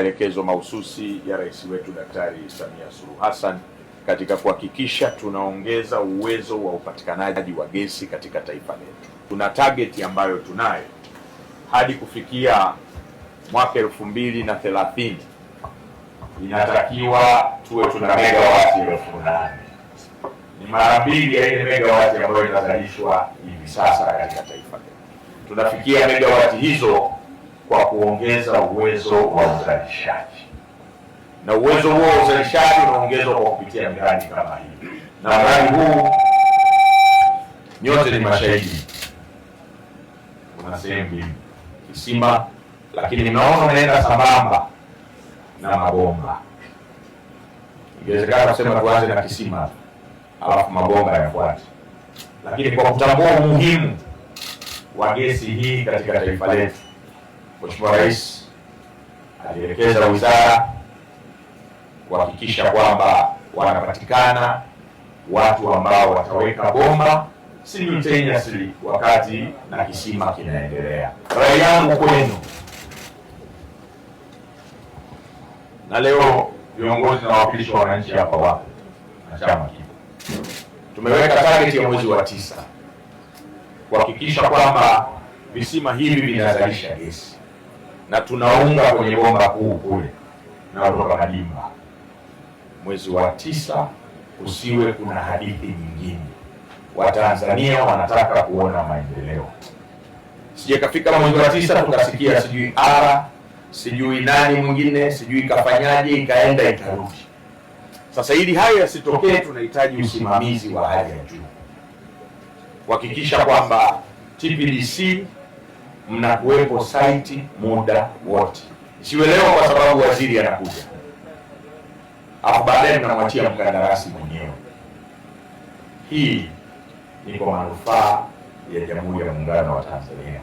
maelekezo mahususi ya rais wetu Daktari Samia Suluhu Hassan katika kuhakikisha tunaongeza uwezo wa upatikanaji wa gesi katika taifa letu. Tuna target ambayo tunayo hadi kufikia mwaka 2030 inatakiwa tuwe tuna megawati 8,000. Ni mara mbili ya ile megawati ambayo inazalishwa hivi sasa katika taifa letu. Tunafikia megawati hizo kwa kuongeza uwezo wa uzalishaji, na uwezo huo wa uzalishaji unaongezwa kwa kupitia miradi kama hii. Na mradi huu nyote ni mashahidi, kuna sehemu mbili, kisima, lakini mnaona unaenda sambamba na mabomba. Ingewezekana kusema tuanze na kisima alafu mabomba yafuate, lakini kwa kutambua umuhimu wa gesi hii katika taifa letu, Mheshimiwa Rais alielekeza wizara kuhakikisha kwamba wanapatikana watu ambao wataweka bomba simultaneously wakati na kisima kinaendelea. Rai yangu kwenu, na leo viongozi na wawakilishi wa wananchi hapa wapo na chama kipo, tumeweka target ya mwezi wa 9 kuhakikisha kwamba visima hivi vinazalisha gesi na tunaunga kwenye bomba kuu kule na kutoka Madimba. Mwezi wa 9 usiwe kuna hadithi nyingine. Watanzania wanataka kuona maendeleo. Sije kafika mwezi wa 9 tukasikia sijui sijui nani mwingine sijui kafanyaje ikaenda ikarudi. Sasa ili hayo yasitokee, tunahitaji usimamizi wa hali ya juu, kuhakikisha kwamba TPDC mnakuwepo site muda wote. Isiwe leo kwa sababu waziri anakuja afu baadaye mnamwachia mkandarasi mwenyewe. Hii ni kwa manufaa ya Jamhuri ya Muungano wa Tanzania.